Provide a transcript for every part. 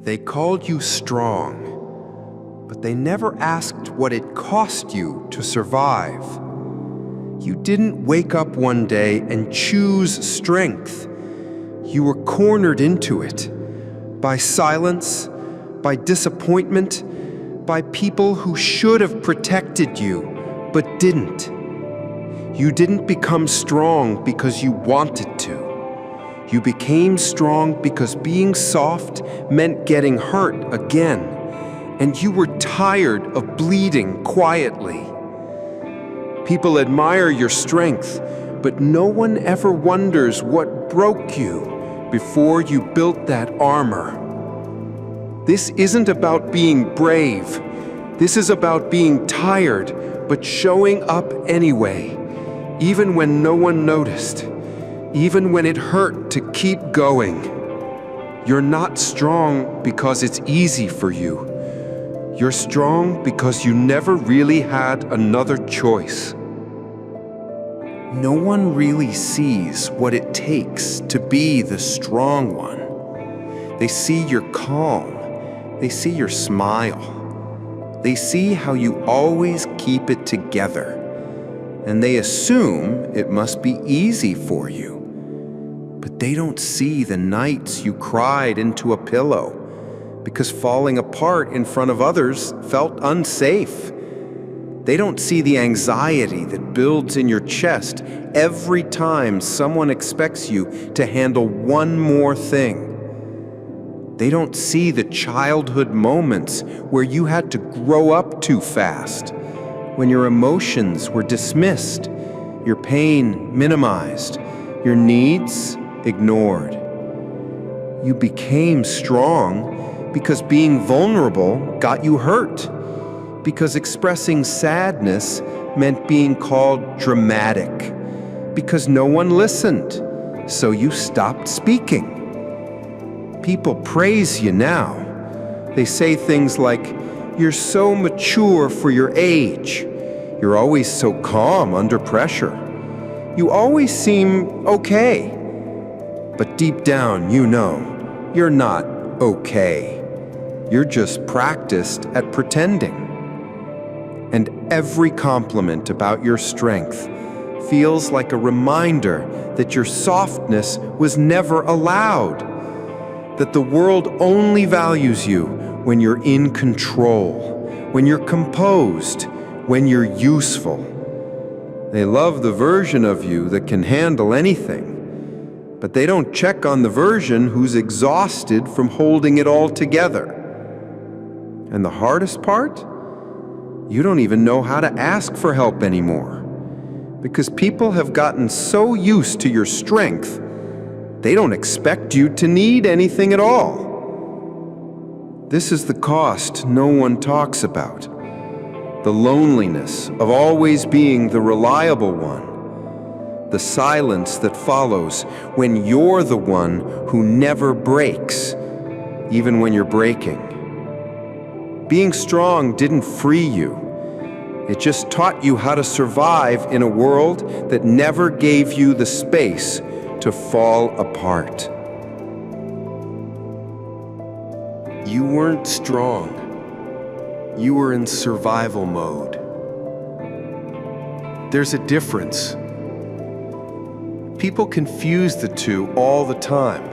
They called you strong, but they never asked what it cost you to survive. You didn't wake up one day and choose strength. You were cornered into it by silence, by disappointment, by people who should have protected you, but didn't. You didn't become strong because you wanted to. You became strong because being soft meant getting hurt again, and you were tired of bleeding quietly. People admire your strength, but no one ever wonders what broke you before you built that armor. This isn't about being brave. This is about being tired, but showing up anyway, even when no one noticed. Even when it hurt to keep going. You're not strong because it's easy for you. You're strong because you never really had another choice. No one really sees what it takes to be the strong one. They see your calm. They see your smile. They see how you always keep it together. And they assume it must be easy for you. But they don't see the nights you cried into a pillow because falling apart in front of others felt unsafe. They don't see the anxiety that builds in your chest every time someone expects you to handle one more thing. They don't see the childhood moments where you had to grow up too fast, when your emotions were dismissed, your pain minimized, your needs ignored. You became strong because being vulnerable got you hurt, because expressing sadness meant being called dramatic, because no one listened, so you stopped speaking. People praise you now. They say things like, "You're so mature for your age. You're always so calm under pressure. You always seem okay." But deep down, you know, you're not okay. You're just practiced at pretending. And every compliment about your strength feels like a reminder that your softness was never allowed, that the world only values you when you're in control, when you're composed, when you're useful. They love the version of you that can handle anything. But they don't check on the version who's exhausted from holding it all together. And the hardest part? You don't even know how to ask for help anymore. Because people have gotten so used to your strength, they don't expect you to need anything at all. This is the cost no one talks about. The loneliness of always being the reliable one. The silence that follows when you're the one who never breaks, even when you're breaking. Being strong didn't free you. It just taught you how to survive in a world that never gave you the space to fall apart. You weren't strong. You were in survival mode. There's a difference. People confuse the two all the time.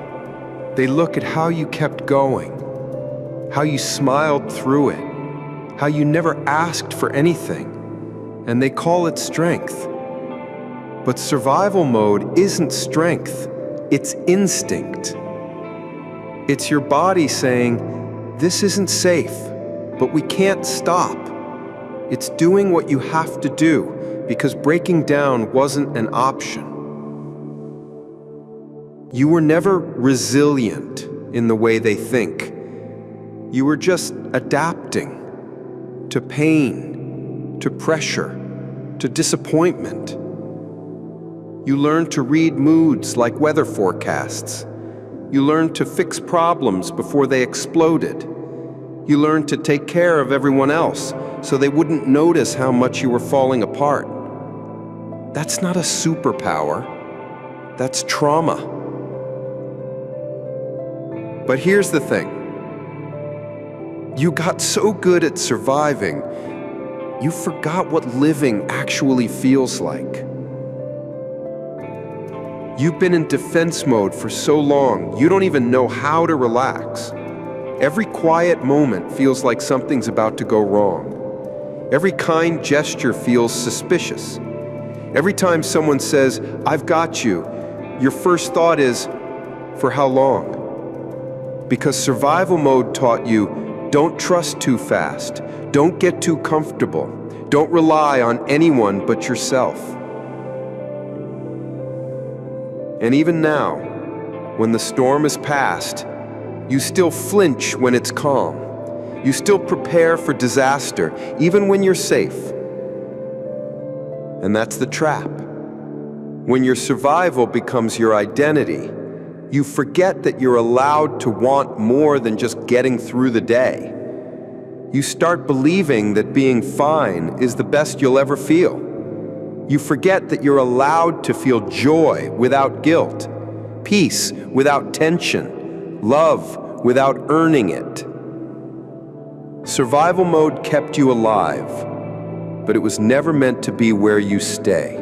They look at how you kept going, how you smiled through it, how you never asked for anything, and they call it strength. But survival mode isn't strength, it's instinct. It's your body saying, "This isn't safe, but we can't stop." It's doing what you have to do because breaking down wasn't an option. You were never resilient in the way they think. You were just adapting to pain, to pressure, to disappointment. You learned to read moods like weather forecasts. You learned to fix problems before they exploded. You learned to take care of everyone else so they wouldn't notice how much you were falling apart. That's not a superpower. That's trauma. But here's the thing. You got so good at surviving, you forgot what living actually feels like. You've been in defense mode for so long, you don't even know how to relax. Every quiet moment feels like something's about to go wrong. Every kind gesture feels suspicious. Every time someone says, "I've got you," your first thought is, "For how long?" Because survival mode taught you, don't trust too fast, don't get too comfortable, don't rely on anyone but yourself. And even now, when the storm is past, you still flinch when it's calm. You still prepare for disaster, even when you're safe. And that's the trap. When your survival becomes your identity, you forget that you're allowed to want more than just getting through the day. You start believing that being fine is the best you'll ever feel. You forget that you're allowed to feel joy without guilt, peace without tension, love without earning it. Survival mode kept you alive, but it was never meant to be where you stay.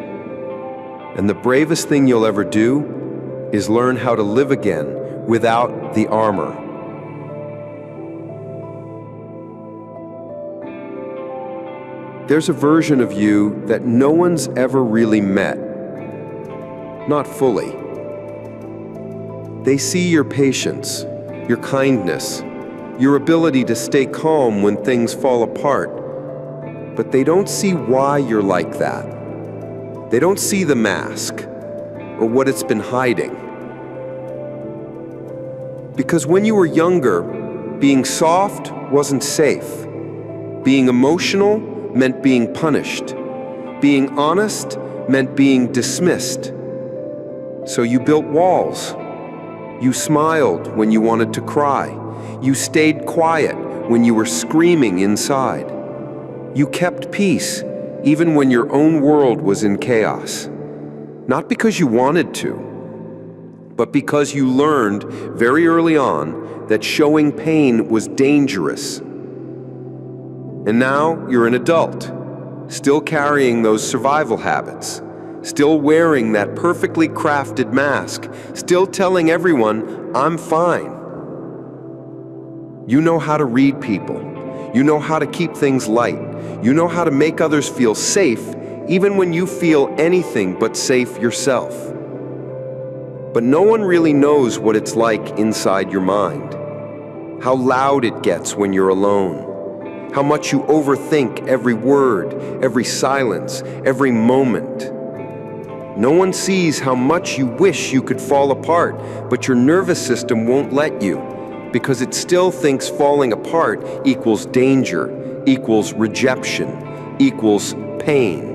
And the bravest thing you'll ever do is learn how to live again without the armor. There's a version of you that no one's ever really met. Not fully. They see your patience, your kindness, your ability to stay calm when things fall apart, but they don't see why you're like that. They don't see the mask or what it's been hiding. Because when you were younger, being soft wasn't safe. Being emotional meant being punished. Being honest meant being dismissed. So you built walls. You smiled when you wanted to cry. You stayed quiet when you were screaming inside. You kept peace even when your own world was in chaos. Not because you wanted to, but because you learned very early on that showing pain was dangerous. And now you're an adult, still carrying those survival habits, still wearing that perfectly crafted mask, still telling everyone, "I'm fine." You know how to read people. You know how to keep things light. You know how to make others feel safe, even when you feel anything but safe yourself. But no one really knows what it's like inside your mind. How loud it gets when you're alone. How much you overthink every word, every silence, every moment. No one sees how much you wish you could fall apart, but your nervous system won't let you, because it still thinks falling apart equals danger, equals rejection, equals pain.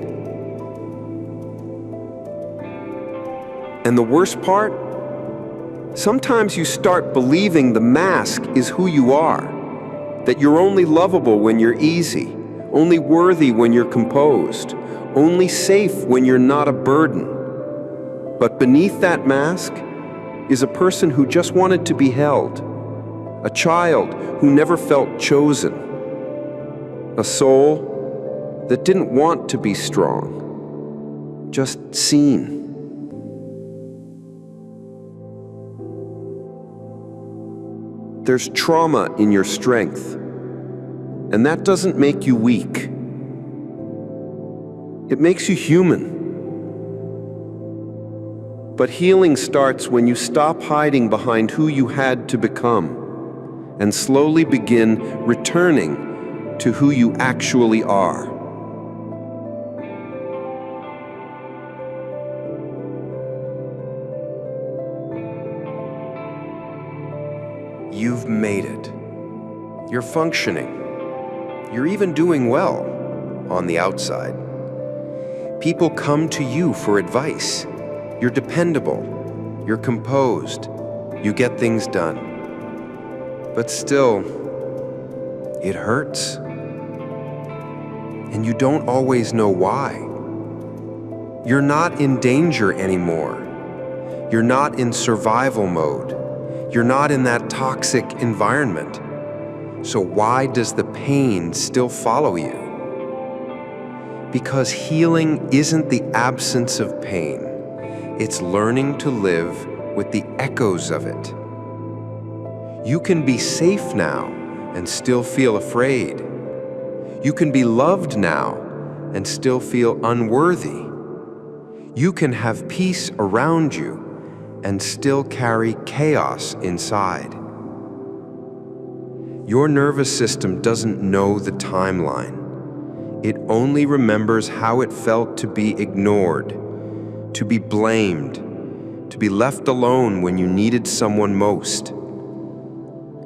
And the worst part? Sometimes you start believing the mask is who you are, that you're only lovable when you're easy, only worthy when you're composed, only safe when you're not a burden. But beneath that mask is a person who just wanted to be held, a child who never felt chosen, a soul that didn't want to be strong, just seen. There's trauma in your strength, and that doesn't make you weak. It makes you human. But healing starts when you stop hiding behind who you had to become and slowly begin returning to who you actually are. You've made it. You're functioning. You're even doing well on the outside. People come to you for advice. You're dependable. You're composed. You get things done. But still, it hurts. And you don't always know why. You're not in danger anymore. You're not in survival mode. You're not in that toxic environment. So why does the pain still follow you? Because healing isn't the absence of pain. It's learning to live with the echoes of it. You can be safe now and still feel afraid. You can be loved now and still feel unworthy. You can have peace around you and still carry chaos inside. Your nervous system doesn't know the timeline. It only remembers how it felt to be ignored, to be blamed, to be left alone when you needed someone most.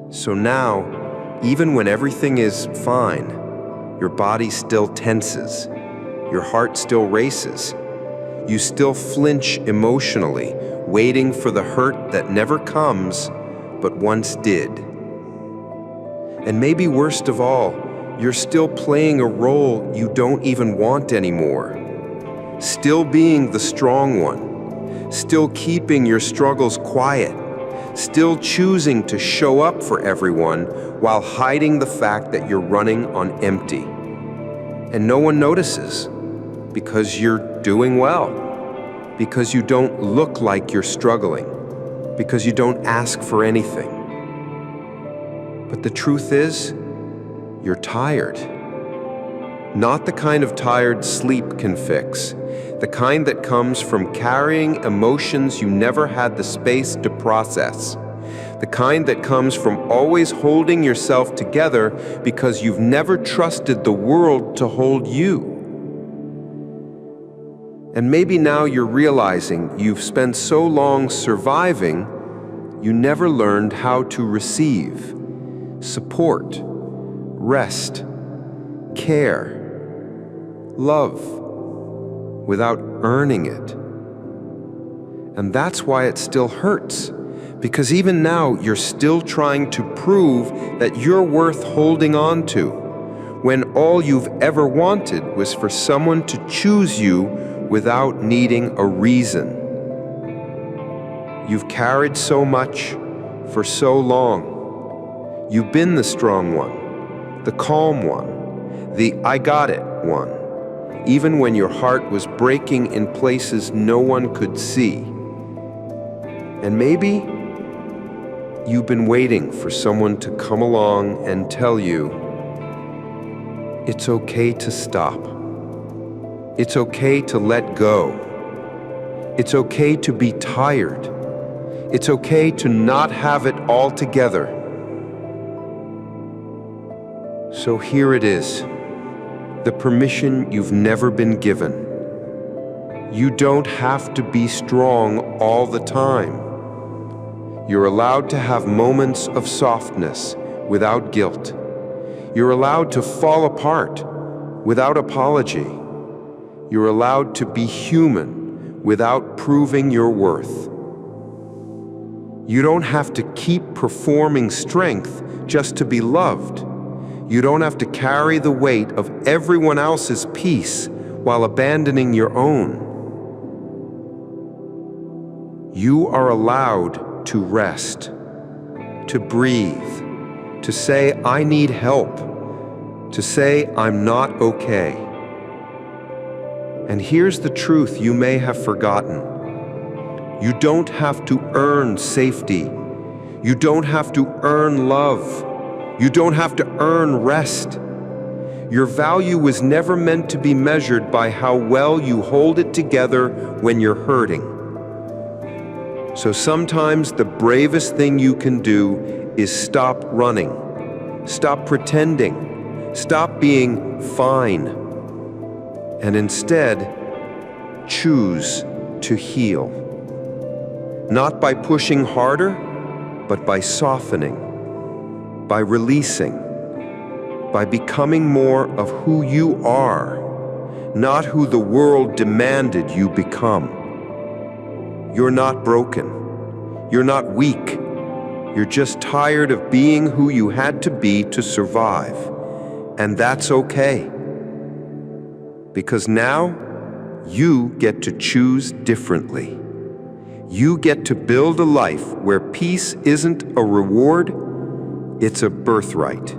So now, even when everything is fine, your body still tenses, your heart still races, you still flinch emotionally, waiting for the hurt that never comes, but once did. And maybe worst of all, you're still playing a role you don't even want anymore. Still being the strong one, still keeping your struggles quiet, still choosing to show up for everyone while hiding the fact that you're running on empty. And no one notices because you're doing well, because you don't look like you're struggling, because you don't ask for anything. But the truth is, you're tired. Not the kind of tired sleep can fix, the kind that comes from carrying emotions you never had the space to process, the kind that comes from always holding yourself together because you've never trusted the world to hold you. And maybe now you're realizing you've spent so long surviving, you never learned how to receive, support, rest, care, love, without earning it. And that's why it still hurts, because even now you're still trying to prove that you're worth holding on to, when all you've ever wanted was for someone to choose you without needing a reason. You've carried so much for so long. You've been the strong one, the calm one, the I got it one, even when your heart was breaking in places no one could see. And maybe you've been waiting for someone to come along and tell you, it's okay to stop. It's okay to let go. It's okay to be tired. It's okay to not have it all together. So here it is, the permission you've never been given. You don't have to be strong all the time. You're allowed to have moments of softness without guilt. You're allowed to fall apart without apology. You're allowed to be human without proving your worth. You don't have to keep performing strength just to be loved. You don't have to carry the weight of everyone else's peace while abandoning your own. You are allowed to rest, to breathe, to say, I need help, to say, I'm not okay. And here's the truth you may have forgotten. You don't have to earn safety. You don't have to earn love. You don't have to earn rest. Your value was never meant to be measured by how well you hold it together when you're hurting. So sometimes the bravest thing you can do is stop running, stop pretending, stop being fine, and instead choose to heal. Not by pushing harder, but by softening, by releasing, by becoming more of who you are, not who the world demanded you become. You're not broken. You're not weak. You're just tired of being who you had to be to survive. And that's okay. Because now, you get to choose differently. You get to build a life where peace isn't a reward, it's a birthright.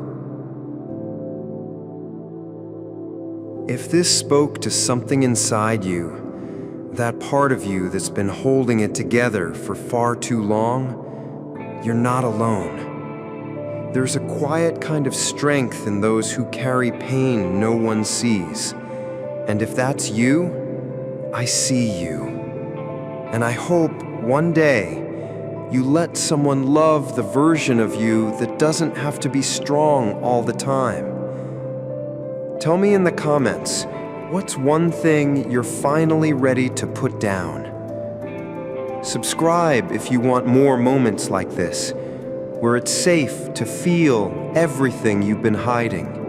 If this spoke to something inside you, that part of you that's been holding it together for far too long, you're not alone. There's a quiet kind of strength in those who carry pain no one sees. And if that's you, I see you. And I hope one day you let someone love the version of you that doesn't have to be strong all the time. Tell me in the comments, what's one thing you're finally ready to put down? Subscribe if you want more moments like this, where it's safe to feel everything you've been hiding.